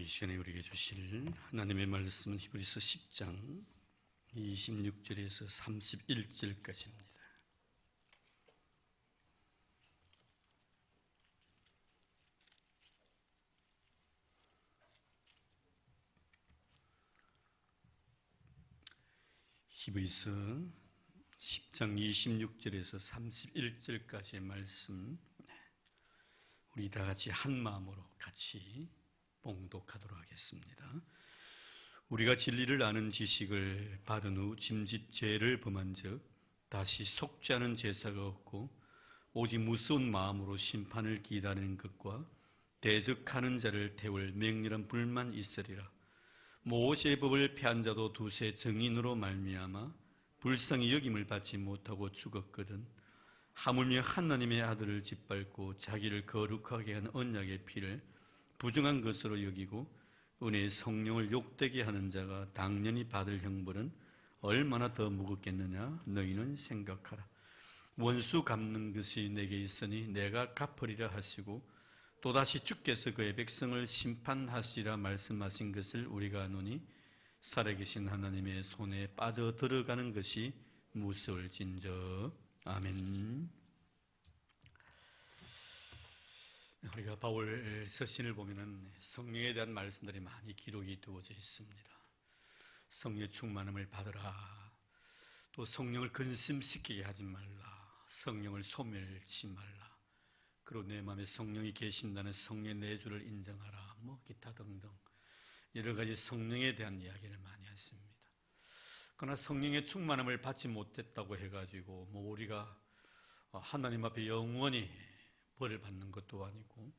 오늘 이 시간에 우리에게 주실 하나님의 말씀은 히브리서 10장 26절에서 31절까지입니다. 히브리서 10장 26절에서 31절까지의 말씀, 우리 다 같이 한 마음으로 같이 봉독하도록 하겠습니다. 우리가 진리를 아는 지식을 받은 후 짐짓 죄를 범한 즉 다시 속죄하는 제사가 없고 오직 무서운 마음으로 심판을 기다리는 것과 대적하는 자를 태울 맹렬한 불만 있으리라. 모세의 법을 폐한 자도 두세 증인으로 말미암아 불쌍히 여김을 받지 못하고 죽었거든. 하물며 하나님의 아들을 짓밟고 자기를 거룩하게 한 언약의 피를 부정한 것으로 여기고 은혜의 성령을 욕되게 하는 자가 당연히 받을 형벌은 얼마나 더 무겁겠느냐 너희는 생각하라. 원수 갚는 것이 내게 있으니 내가 갚으리라 하시고 또다시 주께서 그의 백성을 심판하시리라 말씀하신 것을 우리가 아노니 살아계신 하나님의 손에 빠져 들어가는 것이 무서울진저. 아멘. 우리가 바울 서신을 보면은 성령에 대한 말씀들이 많이 기록이 되어져 있습니다. 성령의 충만함을 받으라. 또 성령을 근심시키게 하지 말라. 성령을 소멸치 말라. 그리고 내 마음에 성령이 계신다는 성령의 내주를 인정하라. 기타 등등 여러 가지 성령에 대한 이야기를 많이 했습니다. 그러나 성령의 충만함을 받지 못했다고 해가지고 우리가 하나님 앞에 영원히 벌을 받는 것도 아니고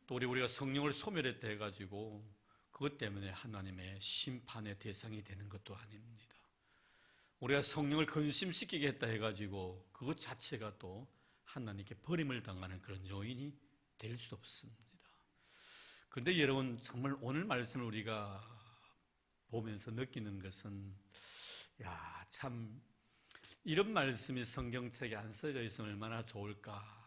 또 우리가 성령을 소멸했다 해가지고 그것 때문에 하나님의 심판의 대상이 되는 것도 아닙니다. 우리가 성령을 근심시키게 했다 해가지고 그것 자체가 또 하나님께 버림을 당하는 그런 요인이 될 수도 없습니다. 그런데 여러분, 정말 오늘 말씀을 우리가 보면서 느끼는 것은 참 이런 말씀이 성경책에 안 써져 있으면 얼마나 좋을까,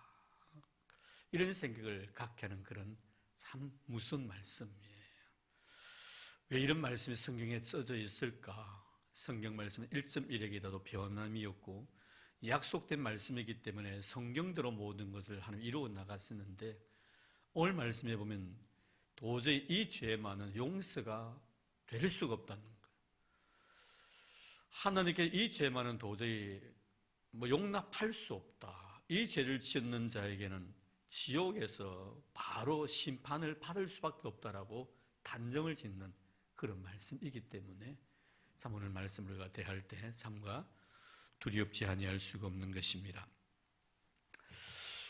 이런 생각을 갖게 하는 그런 참 무서운 말씀이에요. 왜 이런 말씀이 성경에 써져 있을까? 성경 말씀은 1.1에게다도 변함이 없고 약속된 말씀이기 때문에 성경대로 모든 것을 하나님 이루어 나갔었는데 오늘 말씀에 보면 도저히 이 죄만은 용서가 될 수가 없다는 거예요. 하나님께 이 죄만은 도저히 용납할 수 없다. 이 죄를 짓는 자에게는 지옥에서 바로 심판을 받을 수밖에 없다라고 단정을 짓는 그런 말씀이기 때문에 참 오늘 말씀을 우리가 대할 때 참과 두렵지 아니할 수가 없는 것입니다.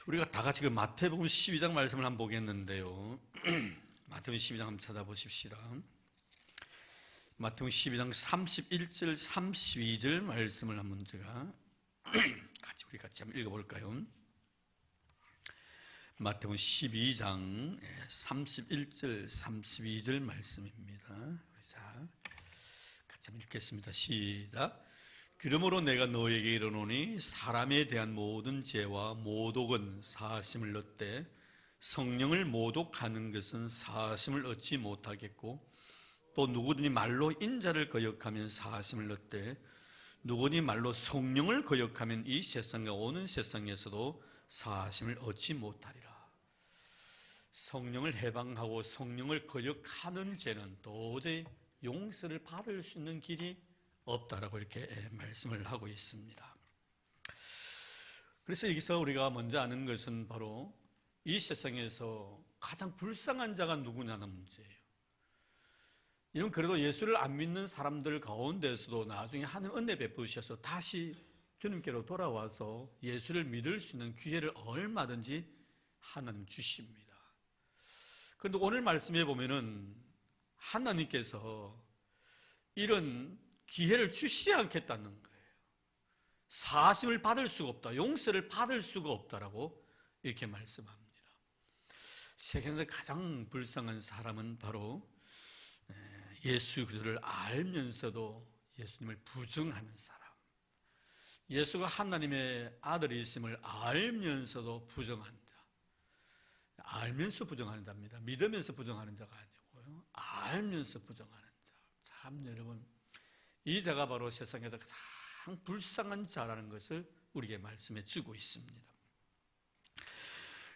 우리가 다 같이 그 마태복음 12장 말씀을 한번 보겠는데요. 마태복음 12장 한번 찾아보십시다. 마태복음 12장 31절 32절 말씀을 한번 제가 우리 같이 한번 읽어볼까요? 마태복음 12장 31절 32절 말씀입니다. 자, 같이 한번 읽겠습니다. 시작. 그러므로 내가 너에게 이르노니 사람에 대한 모든 죄와 모독은 사하심을 얻되 성령을 모독하는 것은 사하심을 얻지 못하겠고 또 누구든지 말로 인자를 거역하면 사하심을 얻되 누구든지 말로 성령을 거역하면 이 세상과 오는 세상에서도 사하심을 얻지 못하리라. 성령을 해방하고 성령을 거역하는 죄는 도저히 용서를 받을 수 있는 길이 없다라고 이렇게 말씀을 하고 있습니다. 그래서 여기서 우리가 먼저 아는 것은 바로 이 세상에서 가장 불쌍한 자가 누구냐는 문제예요. 이런 그래도 예수를 안 믿는 사람들 가운데서도 나중에 하나님 은혜 베푸셔서 다시 주님께로 돌아와서 예수를 믿을 수 있는 기회를 얼마든지 하나님 주십니다. 그런데 오늘 말씀에 보면은 하나님께서 이런 기회를 주시지 않겠다는 거예요. 사하심을 받을 수가 없다, 용서를 받을 수가 없다라고 이렇게 말씀합니다. 세상에서 가장 불쌍한 사람은 바로 예수 그리스도를 알면서도 예수님을 부정하는 사람, 예수가 하나님의 아들이심을 알면서도 부정한 자, 알면서 부정하는 자입니다. 믿으면서 부정하는 자가 아니고요. 알면서 부정하는 자. 참 여러분, 이 자가 바로 세상에서 가장 불쌍한 자라는 것을 우리에게 말씀해 주고 있습니다.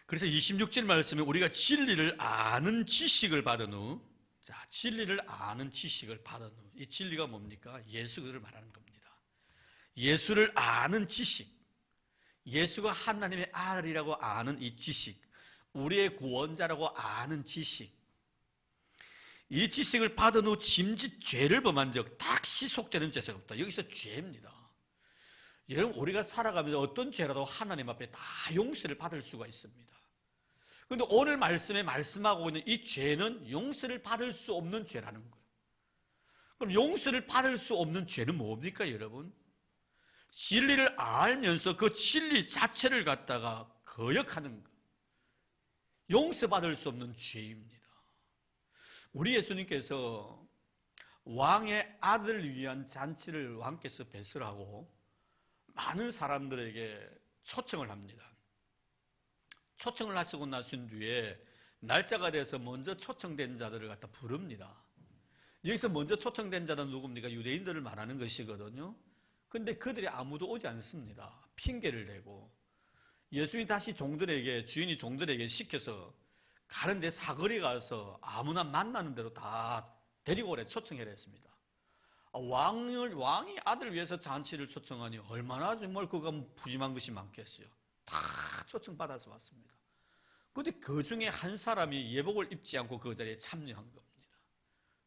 그래서 26절 말씀에 우리가 진리를 아는 지식을 받은 후, 자, 진리를 아는 지식을 받은 후, 이 진리가 뭡니까? 예수를 말하는 겁니다. 예수를 아는 지식, 예수가 하나님의 아들이라고 아는 이 지식, 우리의 구원자라고 아는 지식, 이 지식을 받은 후 짐짓 죄를 범한 적 다시 속되는 죄가 없다. 여기서 죄입니다. 여러분, 우리가 살아가면서 어떤 죄라도 하나님 앞에 다 용서를 받을 수가 있습니다. 그런데 오늘 말씀에 말씀하고 있는 이 죄는 용서를 받을 수 없는 죄라는 거예요. 그럼 용서를 받을 수 없는 죄는 뭡니까, 여러분? 진리를 알면서 그 진리 자체를 갖다가 거역하는 것, 용서받을 수 없는 죄입니다. 우리 예수님께서 왕의 아들을 위한 잔치를 왕께서 배설하고 많은 사람들에게 초청을 합니다. 초청을 하시고 나신 뒤에 날짜가 돼서 먼저 초청된 자들을 갖다 부릅니다. 여기서 먼저 초청된 자는 누굽니까? 유대인들을 말하는 것이거든요. 근데 그들이 아무도 오지 않습니다. 핑계를 대고 예수님이 다시 종들에게, 주인이 종들에게 시켜서 가는데 사거리 가서 아무나 만나는 대로 다 데리고 오래 초청해라 했습니다. 왕이 아들을 위해서 잔치를 초청하니 얼마나 정말 그가 푸짐한 것이 많겠어요. 다 초청받아서 왔습니다. 그런데 그 중에 한 사람이 예복을 입지 않고 그 자리에 참여한 겁니다.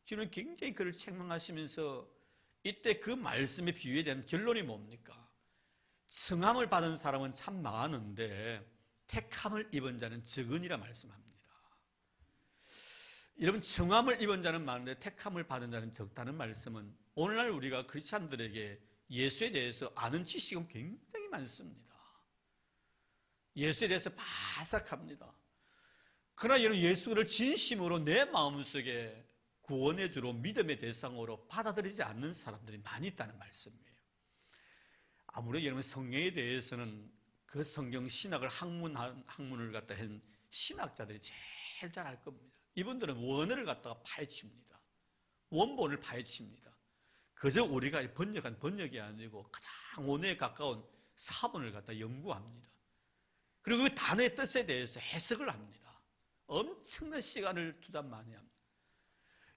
주는 굉장히 그를 책망하시면서 이때 그 말씀의 비유에 대한 결론이 뭡니까? 청함을 받은 사람은 참 많은데 택함을 입은 자는 적으니라 말씀합니다. 여러분, 청함을 입은 자는 많은데 택함을 받은 자는 적다는 말씀은 오늘날 우리가 크리스찬들에게 예수에 대해서 아는 지식은 굉장히 많습니다. 예수에 대해서 바삭합니다. 그러나 여러분, 예수를 진심으로 내 마음속에 구원의 주로 믿음의 대상으로 받아들이지 않는 사람들이 많이 있다는 말씀이에요. 아무래도 여러분, 성경에 대해서는 그 성경 신학을 학문을 갖다 한 신학자들이 제일 잘 알 겁니다. 이분들은 원어를 갖다가 파헤칩니다. 원본을 파헤칩니다. 그저 우리가 번역한 번역이 아니고 가장 원어에 가까운 사본을 갖다 연구합니다. 그리고 그 단어의 뜻에 대해서 해석을 합니다. 엄청난 시간을 투자 많이 합니다.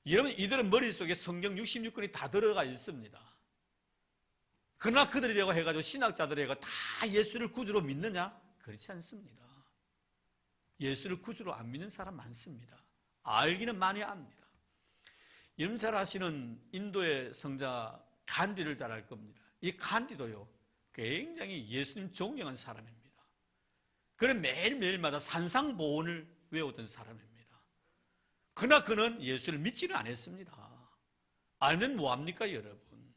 여러분, 이들은 머릿속에 성경 66권이 다 들어가 있습니다. 그러나 그들이라고 해가지고 신학자들이 다 예수를 구주로 믿느냐? 그렇지 않습니다. 예수를 구주로 안 믿는 사람 많습니다. 알기는 많이 압니다. 여러분 잘 아시는 인도의 성자 간디를 잘 알 겁니다. 이 간디도요, 굉장히 예수님 존경한 사람입니다. 그는 매일매일마다 산상보온을 외우던 사람입니다. 그러나 그는 예수를 믿지는 않았습니다. 알면 뭐합니까, 여러분?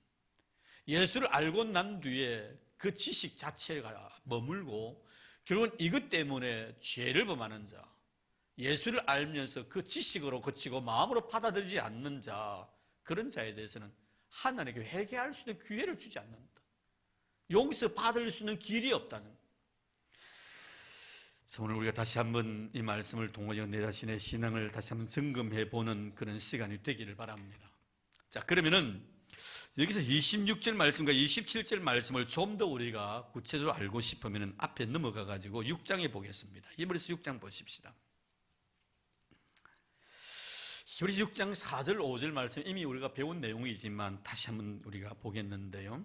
예수를 알고 난 뒤에 그 지식 자체가 머물고 결국은 이것 때문에 죄를 범하는 자, 예수를 알면서 그 지식으로 그치고 마음으로 받아들이지 않는 자, 그런 자에 대해서는 하나님께 회개할 수 있는 기회를 주지 않는다. 용서 받을 수 있는 길이 없다는. 오늘 우리가 다시 한번 이 말씀을 통하여 내 자신의 신앙을 다시 한번 점검해보는 그런 시간이 되기를 바랍니다. 자, 그러면은 여기서 26절 말씀과 27절 말씀을 좀 더 우리가 구체적으로 알고 싶으면 앞에 넘어가 가지고 6장에 보겠습니다. 히브리서 6장 보십시다. 히브리서 6장 4절 5절 말씀, 이미 우리가 배운 내용이지만 다시 한번 우리가 보겠는데요.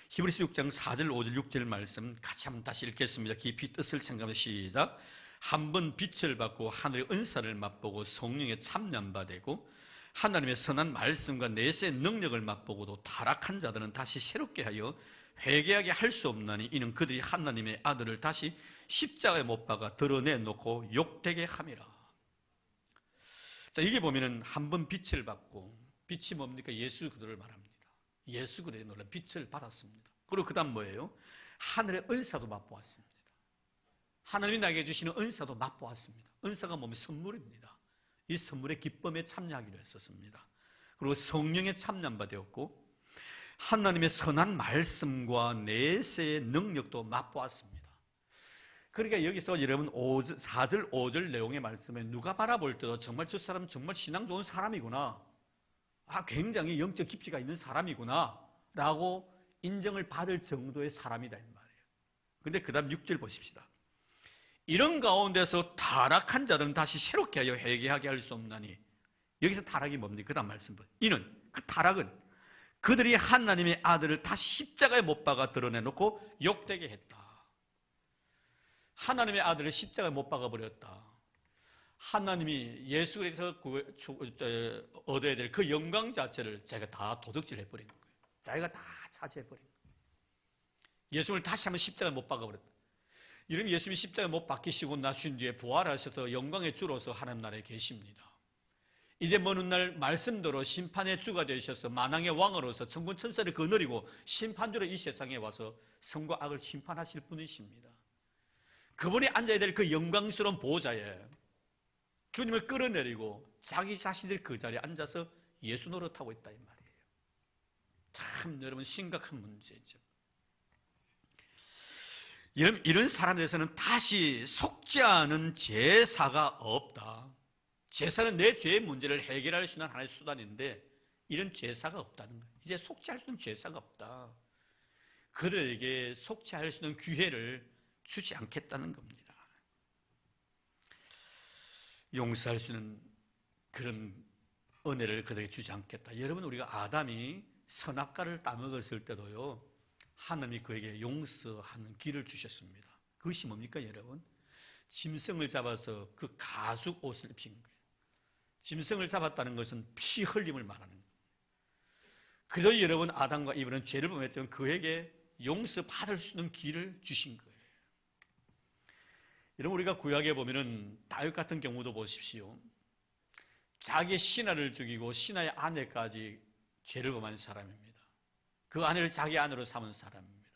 히브리서 6장 4절 5절 6절 말씀 같이 한번 다시 읽겠습니다. 깊이 뜻을 생각하며 시작. 한번 빛을 받고 하늘의 은사를 맛보고 성령의 참여함 되고 하나님의 선한 말씀과 내세의 능력을 맛보고도 타락한 자들은 다시 새롭게 하여 회개하게 할 수 없나니 이는 그들이 하나님의 아들을 다시 십자가에 못 박아 드러내놓고 욕되게 함이라. 자, 여기 보면은 한번 빛을 받고, 빛이 뭡니까? 예수 그리스도를 말합니다. 예수 그리스도의 놀라운 빛을 받았습니다. 그리고 그 다음 뭐예요? 하늘의 은사도 맛보았습니다. 하나님이 나에게 주시는 은사도 맛보았습니다. 은사가 뭐면 선물입니다. 이 선물의 기쁨에 참여하기로 했었습니다. 그리고 성령에 참여한 바 되었고 하나님의 선한 말씀과 내세의 능력도 맛보았습니다. 그러니까 여기서 여러분 4절 5절 내용의 말씀에 누가 바라볼 때도 정말 저 사람 정말 신앙 좋은 사람이구나, 굉장히 영적 깊이가 있는 사람이구나 라고 인정을 받을 정도의 사람이다 이 말이에요. 그런데 그 다음 6절 보십시다. 이런 가운데서 타락한 자들은 다시 새롭게 하여 회개하게 할 수 없나니. 여기서 타락이 뭡니까? 그 다음 말씀 보세요. 이는, 그 타락은 그들이 하나님의 아들을 다시 십자가에 못 박아 드러내놓고 욕되게 했다. 하나님의 아들을 십자가에 못 박아버렸다. 하나님이 예수에서 얻어야 될 그 영광 자체를 자기가 다 도둑질해버린 거예요. 자기가 다 차지해버린 거예요. 예수를 다시 한번 십자가에 못 박아버렸다. 이러면 예수님이 십자가에 못 박히시고 나신 뒤에 부활하셔서 영광의 주로서 하나님 나라에 계십니다. 이제 먼 훗날 말씀대로 심판의 주가 되셔서 만왕의 왕으로서 천군 천사를 거느리고 심판주로 이 세상에 와서 선과 악을 심판하실 분이십니다. 그분이 앉아야 될 그 영광스러운 보좌에 주님을 끌어내리고 자기 자신들 그 자리에 앉아서 예수 노릇하고 있다 이 말이에요. 참 여러분 심각한 문제죠. 이런 사람에 대해서는 다시 속지 않은 제사가 없다. 제사는 내 죄의 문제를 해결할 수 있는 하나의 수단인데 이런 제사가 없다는 거예요. 이제 속죄할 수 있는 제사가 없다. 그들에게 속죄할 수 있는 기회를 주지 않겠다는 겁니다. 용서할 수 있는 그런 은혜를 그들에게 주지 않겠다. 여러분, 우리가 아담이 선악과를 따먹었을 때도요, 하나님이 그에게 용서하는 길을 주셨습니다. 그것이 뭡니까 여러분? 짐승을 잡아서 그 가죽 옷을 입힌 거예요. 짐승을 잡았다는 것은 피 흘림을 말하는 거예요. 그래도 여러분, 아담과 이브는 죄를 범했지만 그에게 용서받을 수 있는 길을 주신 거예요. 여러분, 우리가 구약에 보면은 다윗 같은 경우도 보십시오. 자기의 신하를 죽이고 신하의 아내까지 죄를 범한 사람입니다. 그 아내를 자기 아내로 삼은 사람입니다.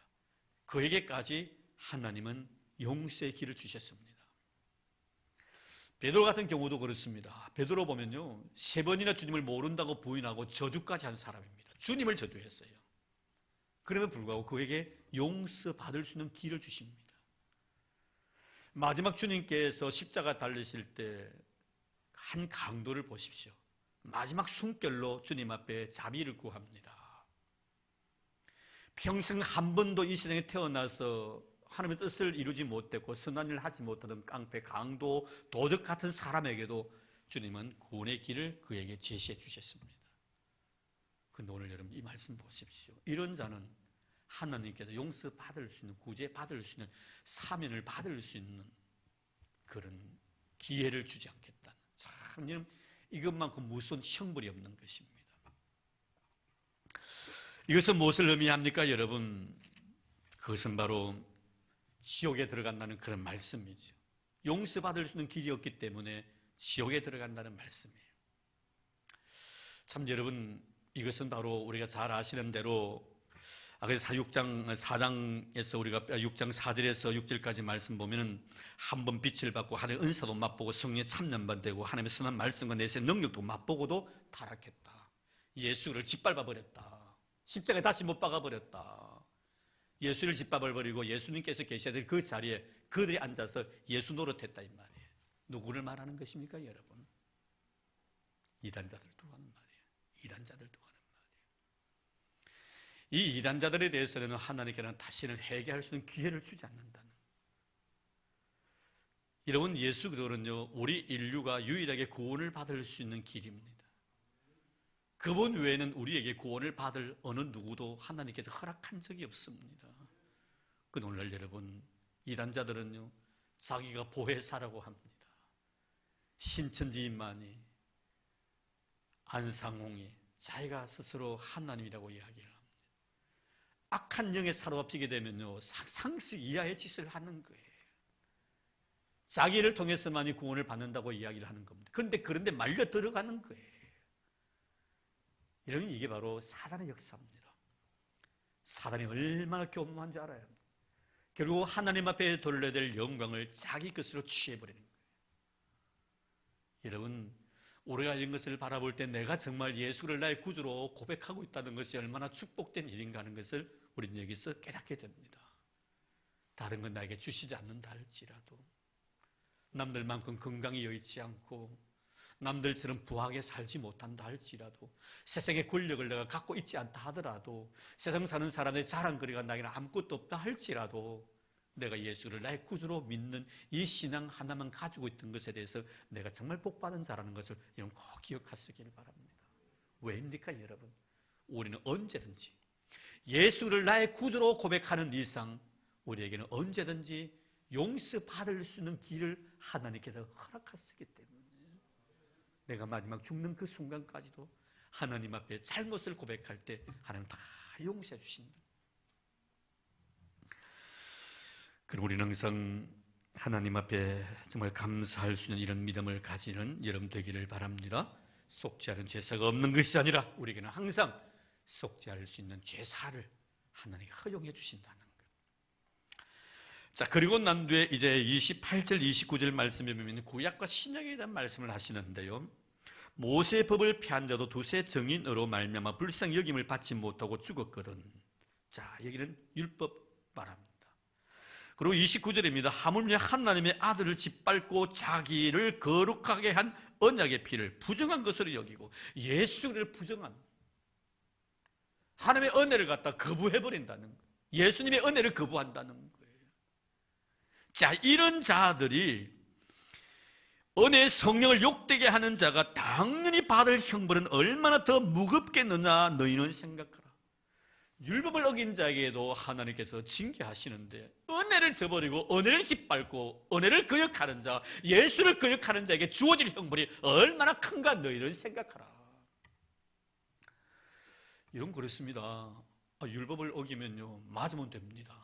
그에게까지 하나님은 용서의 길을 주셨습니다. 베드로 같은 경우도 그렇습니다. 베드로 보면요, 3번이나 주님을 모른다고 부인하고 저주까지 한 사람입니다. 주님을 저주했어요. 그럼에도 불구하고 그에게 용서받을 수 있는 길을 주십니다. 마지막 주님께서 십자가 달리실 때 한 강도를 보십시오. 마지막 숨결로 주님 앞에 자비를 구합니다. 평생 한 번도 이 세상에 태어나서 하나님의 뜻을 이루지 못했고 선한 일을 하지 못하던 깡패, 강도, 도적 같은 사람에게도 주님은 구원의 길을 그에게 제시해 주셨습니다. 그런데 오늘 여러분 이 말씀 보십시오. 이런 자는 하나님께서 용서받을 수 있는, 구제받을 수 있는, 사면을 받을 수 있는 그런 기회를 주지 않겠다는, 참 여러분 이것만큼 무서운 형벌이 없는 것입니다. 이것은 무엇을 의미합니까 여러분? 그것은 바로 지옥에 들어간다는 그런 말씀이죠. 용서받을 수 있는 길이 없기 때문에 지옥에 들어간다는 말씀이에요. 참 여러분, 이것은 바로 우리가 잘 아시는 대로 그래서 4장에서 우리가 6장 4절에서 6절까지 말씀 보면은 한 번 빛을 받고 하나님의 은사도 맛보고 성령에 참여되고 하나님의 선한 말씀과 내세의 능력도 맛보고도 타락했다. 예수를 짓밟아 버렸다. 십자가에 다시 못 박아 버렸다. 예수를 짓밟아 버리고 예수님께서 계셔야 될 그 자리에 그들이 앉아서 예수 노릇했다 이 말이에요. 누구를 말하는 것입니까 여러분? 이단자들 두고 하는 말이에요. 이단자들 두고. 이 이단자들에 대해서는 하나님께는 다시는 회개할 수 있는 기회를 주지 않는다는. 여러분, 예수 그리스도는요, 우리 인류가 유일하게 구원을 받을 수 있는 길입니다. 그분 외에는 우리에게 구원을 받을 어느 누구도 하나님께서 허락한 적이 없습니다. 그런데 오늘날 여러분, 이단자들은요, 자기가 보혜사라고 합니다. 신천지인만이, 안상홍이 자기가 스스로 하나님이라고 이야기를 합니다. 악한 영에 사로잡히게 되면요, 상식 이하의 짓을 하는 거예요. 자기를 통해서만이 구원을 받는다고 이야기를 하는 겁니다. 그런데 말려 들어가는 거예요. 여러분, 이게 바로 사단의 역사입니다. 사단이 얼마나 교만한지 알아요. 결국 하나님 앞에 돌려야 될 영광을 자기 것으로 취해버리는 거예요. 여러분, 우리가 이런 것을 바라볼 때 내가 정말 예수를 나의 구주로 고백하고 있다는 것이 얼마나 축복된 일인가 하는 것을 우리는 여기서 깨닫게 됩니다. 다른 건 나에게 주시지 않는다 할지라도, 남들만큼 건강이 여의치 않고 남들처럼 부하게 살지 못한다 할지라도, 세상의 권력을 내가 갖고 있지 않다 하더라도, 세상 사는 사람의 자랑거리가 나에게는 아무것도 없다 할지라도, 내가 예수를 나의 구주로 믿는 이 신앙 하나만 가지고 있던 것에 대해서 내가 정말 복받은 자라는 것을 여러분 꼭 기억하시길 바랍니다. 왜입니까 여러분? 우리는 언제든지 예수를 나의 구주로 고백하는 이상 우리에게는 언제든지 용서받을 수 있는 길을 하나님께서 허락하시기 때문에 내가 마지막 죽는 그 순간까지도 하나님 앞에 잘못을 고백할 때 하나님 다 용서해 주신다. 그리고 우리는 항상 하나님 앞에 정말 감사할 수 있는 이런 믿음을 가지는 여러분 되기를 바랍니다. 속죄하는 제사가 없는 것이 아니라 우리에게는 항상 속죄할 수 있는 제사를 하나님이 허용해 주신다는 것. 자, 그리고 난 뒤에 이제 28절, 29절 말씀에 보면 구약과 신약에 대한 말씀을 하시는데요. 모세의 법을 폐한 자도 두세 증인으로 말미암아 불쌍히 여김을 받지 못하고 죽었거든. 자, 여기는 율법 말합니다. 그리고 29절입니다. 하물며 하나님의 아들을 짓밟고 자기를 거룩하게 한 언약의 피를 부정한 것으로 여기고, 예수를 부정한, 하나님의 은혜를 갖다 거부해버린다는 거예요. 예수님의 은혜를 거부한다는 거예요. 자, 이런 자들이, 은혜의 성령을 욕되게 하는 자가 당연히 받을 형벌은 얼마나 더 무겁겠느냐 너희는 생각하라. 율법을 어긴 자에게도 하나님께서 징계하시는데, 은혜를 저버리고 은혜를 짓밟고 은혜를 거역하는 자, 예수를 거역하는 자에게 주어질 형벌이 얼마나 큰가 너희는 생각하라. 이런 그렇습니다. 율법을 어기면요 맞으면 됩니다.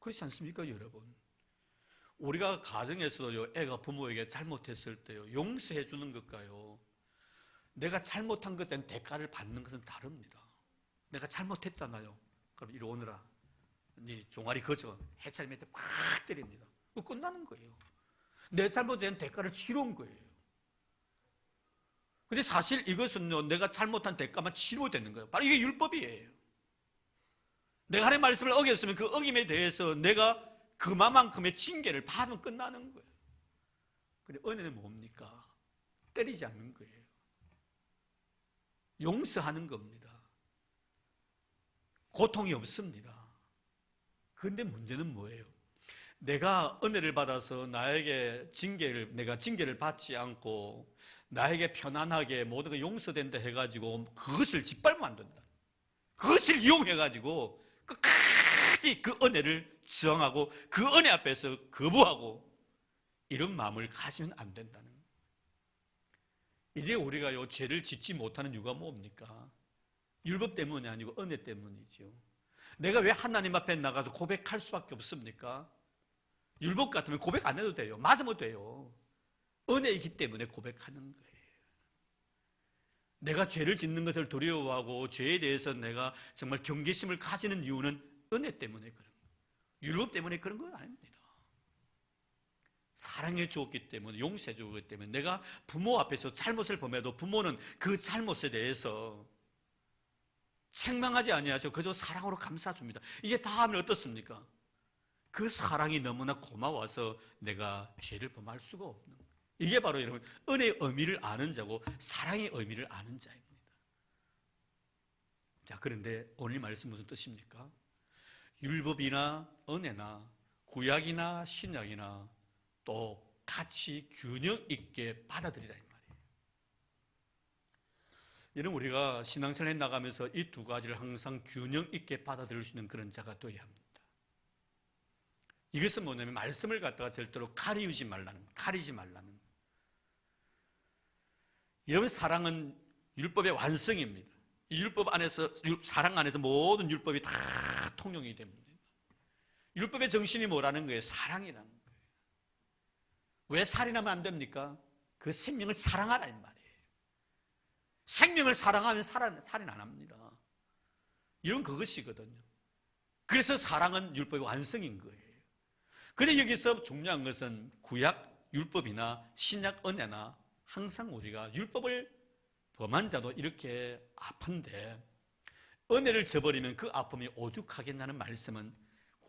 그렇지 않습니까 여러분? 우리가 가정에서도요, 애가 부모에게 잘못했을 때요, 용서해 주는 것과요, 내가 잘못한 것에 대한 대가를 받는 것은 다릅니다. 내가 잘못했잖아요. 그럼 이리 오너라. 네 종아리 거저 해차리 밑에 꽉 때립니다. 그거 끝나는 거예요. 내 잘못에 대한 대가를 치러온 거예요. 근데 사실 이것은요, 내가 잘못한 대가만 치료되는 거예요. 바로 이게 율법이에요. 내가 하나님의 말씀을 어겼으면 그 어김에 대해서 내가 그만큼의 징계를 받으면 끝나는 거예요. 근데 은혜는 뭡니까? 때리지 않는 거예요. 용서하는 겁니다. 고통이 없습니다. 그런데 문제는 뭐예요? 내가 은혜를 받아서 나에게 내가 징계를 받지 않고 나에게 편안하게 모든 게 용서된다 해가지고 그것을 짓밟으면 안 된다. 그것을 이용해가지고 끝까지 그 은혜를 저항하고 그 은혜 앞에서 거부하고 이런 마음을 가지면 안 된다는 거예요. 이제 우리가 죄를 짓지 못하는 이유가 뭡니까? 율법 때문이 아니고 은혜 때문이죠. 내가 왜 하나님 앞에 나가서 고백할 수밖에 없습니까? 율법 같으면 고백 안 해도 돼요. 맞으면 돼요. 은혜이기 때문에 고백하는 거예요. 내가 죄를 짓는 것을 두려워하고 죄에 대해서 내가 정말 경계심을 가지는 이유는 은혜 때문에 그런 거예요. 율법 때문에 그런 건 아닙니다. 사랑해 주었기 때문에, 용서해 주었기 때문에, 내가 부모 앞에서 잘못을 범해도 부모는 그 잘못에 대해서 책망하지 아니하죠. 그저 사랑으로 감싸줍니다. 이게 다 하면 어떻습니까? 그 사랑이 너무나 고마워서 내가 죄를 범할 수가 없는 거예요. 이게 바로 여러분 은혜의 의미를 아는 자고 사랑의 의미를 아는 자입니다. 자, 그런데 오늘 말씀 무슨 뜻입니까? 율법이나 은혜나 구약이나 신약이나 또 같이 균형 있게 받아들이라 이 말이에요. 이는 우리가 신앙생활에 나가면서 이 두 가지를 항상 균형 있게 받아들일 수 있는 그런 자가 되어야 합니다. 이것은 뭐냐면 말씀을 갖다가 절대로 가리지 말라는 거예요. 여러분, 사랑은 율법의 완성입니다. 이 율법 안에서, 사랑 안에서 모든 율법이 다 통용이 됩니다. 율법의 정신이 뭐라는 거예요? 사랑이라는 거예요. 왜 살인하면 안 됩니까? 그 생명을 사랑하라 이 말이에요. 생명을 사랑하면 살인 안 합니다. 이런 그것이거든요. 그래서 사랑은 율법의 완성인 거예요. 그런데 여기서 중요한 것은 구약 율법이나 신약 은혜나 항상 우리가 율법을 범한 자도 이렇게 아픈데 은혜를 저버리면 그 아픔이 오죽하겠냐는 말씀은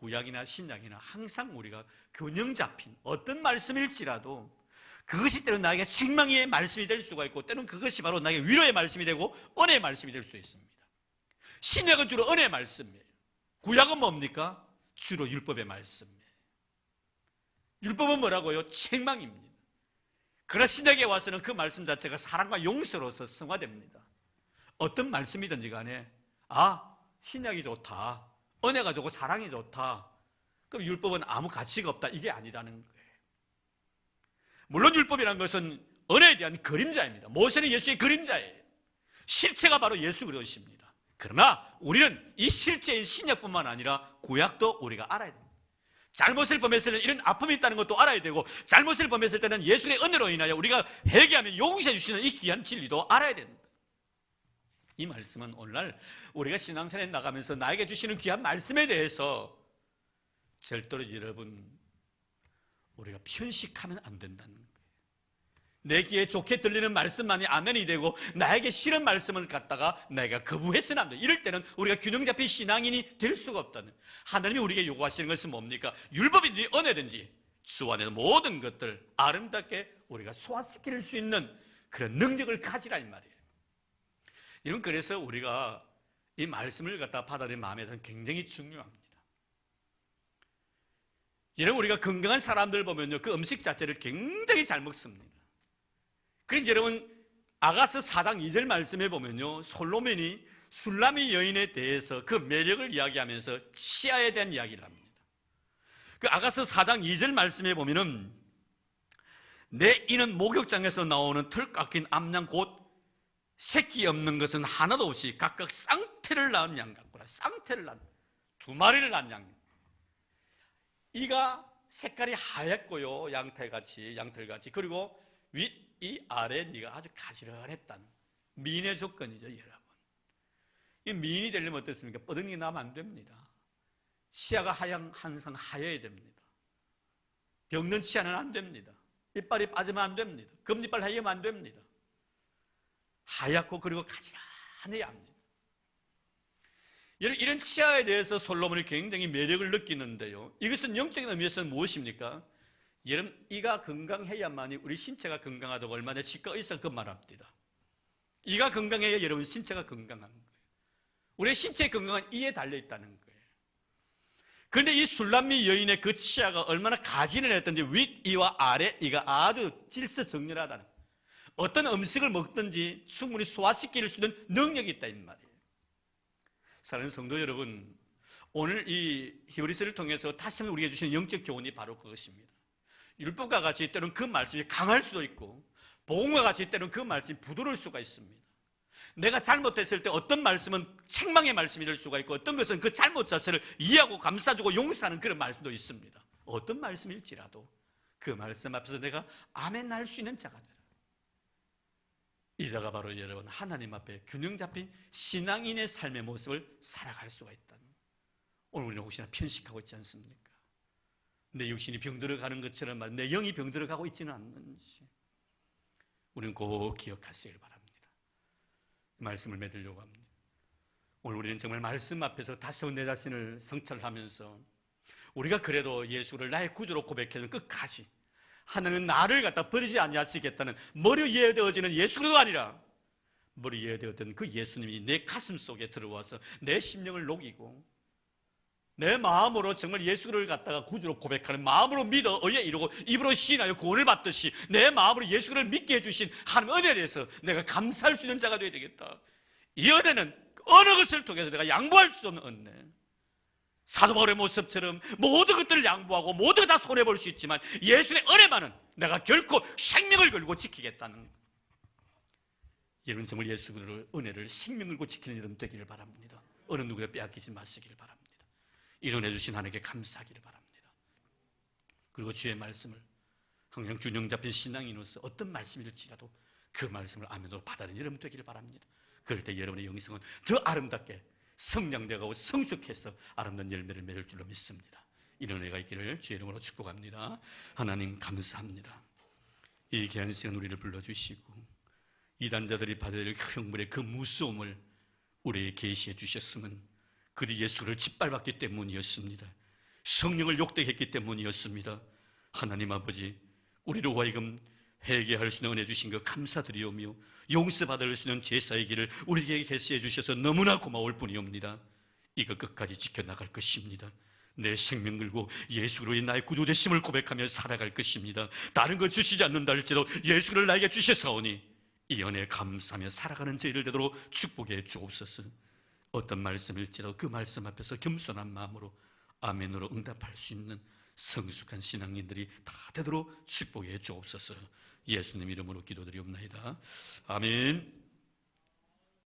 구약이나 신약이나 항상 우리가 균형 잡힌 어떤 말씀일지라도 그것이 때로는 나에게 생명의 말씀이 될 수가 있고, 때로는 그것이 바로 나에게 위로의 말씀이 되고 은혜의 말씀이 될 수 있습니다. 신약은 주로 은혜의 말씀이에요. 구약은 뭡니까? 주로 율법의 말씀이에요. 율법은 뭐라고요? 책망입니다. 그러나 신약에 와서는 그 말씀 자체가 사랑과 용서로서 승화됩니다. 어떤 말씀이든지 간에 신약이 좋다, 은혜가 좋고 사랑이 좋다, 그럼 율법은 아무 가치가 없다, 이게 아니라는 거예요. 물론 율법이라는 것은 은혜에 대한 그림자입니다. 모세는 예수의 그림자예요. 실체가 바로 예수 그리스도십니다. 그러나 우리는 이 실제인 신약뿐만 아니라 구약도 우리가 알아야 됩니다. 잘못을 범했을 때는 이런 아픔이 있다는 것도 알아야 되고, 잘못을 범했을 때는 예수의 은혜로 인하여 우리가 회개하면 용서해 주시는 이 귀한 진리도 알아야 됩니다. 이 말씀은 오늘날 우리가 신앙생활에 나가면서 나에게 주시는 귀한 말씀에 대해서 절대로 여러분 우리가 편식하면 안 된다는 거예요. 내 귀에 좋게 들리는 말씀만이 아멘이 되고 나에게 싫은 말씀을 갖다가 내가 거부해서는 안 돼요. 이럴 때는 우리가 균형 잡힌 신앙인이 될 수가 없다는 거예요. 하나님이 우리에게 요구하시는 것은 뭡니까? 율법이든지 은혜든지 주 안에 모든 것들 아름답게 우리가 소화시킬 수 있는 그런 능력을 가지라 이 말이에요. 여러분, 그래서 우리가 이 말씀을 갖다 받아들이는 마음에 대해서는 굉장히 중요합니다. 여러분, 우리가 건강한 사람들 보면요, 그 음식 자체를 굉장히 잘 먹습니다. 그래서 여러분, 아가서 4장 2절 말씀에 보면요, 솔로몬이 술람이 여인에 대해서 그 매력을 이야기하면서 치아에 대한 이야기를 합니다. 그 아가서 4장 2절 말씀에 보면은 내 이는 목욕장에서 나오는 털 깎인 암양 곧 새끼 없는 것은 하나도 없이 각각 쌍태를 낳은 양 같구나. 쌍태를 낳은, 두 마리를 낳은 양. 이가 색깔이 하얗고요, 양털같이. 그리고 이 아래 니가 아주 가지런했다는 미인의 조건이죠, 여러분. 이 미인이 되려면 어떻습니까? 뻐덩이 나면 안 됩니다. 치아가 항상 하여야 됩니다. 병든 치아는 안 됩니다. 이빨이 빠지면 안 됩니다. 금이빨 하얘면 안 됩니다. 하얗고 그리고 가지런해야 합니다. 이런 치아에 대해서 솔로몬이 굉장히 매력을 느끼는데요, 이것은 영적인 의미에서는 무엇입니까? 여러분, 이가 건강해야만이 우리 신체가 건강하다고 얼마나 치과 의사가 그 말합니다. 이가 건강해야 여러분 신체가 건강한 거예요. 우리의 신체의 건강은 이에 달려있다는 거예요. 그런데 이 술람미 여인의 그 치아가 얼마나 가지런했던지 윗이와 아래 이가 아주 질서정연하다는 거예요. 어떤 음식을 먹든지 충분히 소화시킬 수 있는 능력이 있다 이 말이에요. 사랑하는 성도 여러분, 오늘 이 히브리서를 통해서 다시 한번 우리에게 주시는 영적 교훈이 바로 그것입니다. 율법과 같이 때로는 그 말씀이 강할 수도 있고, 복음과 같이 때로는 그 말씀이 부드러울 수가 있습니다. 내가 잘못했을 때 어떤 말씀은 책망의 말씀이 될 수가 있고, 어떤 것은 그 잘못 자체를 이해하고 감싸주고 용서하는 그런 말씀도 있습니다. 어떤 말씀일지라도 그 말씀 앞에서 내가 아멘 할 수 있는 자가 되라. 이자가 바로 여러분 하나님 앞에 균형 잡힌 신앙인의 삶의 모습을 살아갈 수가 있다는, 오늘 우리는 혹시나 편식하고 있지 않습니까? 내 육신이 병들어 가는 것처럼 내 영이 병들어 가고 있지는 않는지 우리는 꼭 기억하시길 바랍니다. 말씀을 맺으려고 합니다. 오늘 우리는 정말 말씀 앞에서 다시 한번 내 자신을 성찰하면서 우리가 그래도 예수를 나의 구주로 고백해서 끝까지 하나님은 나를 갖다 버리지 아니하시겠다는 머리 예어되어지는 예수가 아니라 머리 예어되었던 그 예수님이 내 가슴 속에 들어와서 내 심령을 녹이고 내 마음으로 정말 예수를 갖다가 구주로 고백하는 마음으로 믿어 의에 이루고 입으로 시인하여 구원을 받듯이 내 마음으로 예수를 믿게 해주신 하나님 은혜에 대해서 내가 감사할 수 있는 자가 되어야 되겠다. 이 은혜는 어느 것을 통해서 내가 양보할 수 없는 은혜. 사도 바울의 모습처럼 모든 것들을 양보하고 모두 다 손해볼 수 있지만 예수의 은혜만은 내가 결코 생명을 걸고 지키겠다는, 여러분 정말 예수의 은혜를 생명을 걸고 지키는 여러분 되기를 바랍니다. 어느 누구도 빼앗기지 마시기를 바랍니다. 이런 은혜 주신 하나님께 감사하기를 바랍니다. 그리고 주의 말씀을 항상 균형 잡힌 신앙인으로서 어떤 말씀일지라도 그 말씀을 아멘으로 받아들이는 여러분 되기를 바랍니다. 그럴 때 여러분의 영성은 더 아름답게 성장되고 성숙해서 아름다운 열매를 맺을 줄로 믿습니다. 이런 은혜가 있기를 주의 이름으로 축복합니다. 하나님 감사합니다. 이 귀한 시간 우리를 불러주시고 이단자들이 받아야 될 형벌의 그 무서움을 우리에게 계시해 주셨으면 그들이 예수를 짓밟았기 때문이었습니다. 성령을 욕되게 했기 때문이었습니다. 하나님 아버지, 우리로 하여금 회개할 수 있는 은혜 주신 것 감사드리오며 용서받을 수 있는 제사의 길을 우리에게 개시해 주셔서 너무나 고마울 뿐이옵니다. 이거 끝까지 지켜나갈 것입니다. 내 생명 걸고 예수 그리스도의 나의 구주되심을 고백하며 살아갈 것입니다. 다른 것 주시지 않는다 할지라도 예수를 나에게 주셨사오니 이 은혜에 감사하며 살아가는 저희를 되도록 축복해 주옵소서. 어떤 말씀일지라도 그 말씀 앞에서 겸손한 마음으로 아멘으로 응답할 수 있는 성숙한 신앙인들이 다 되도록 축복해 주옵소서. 예수님 이름으로 기도드리옵나이다. 아멘.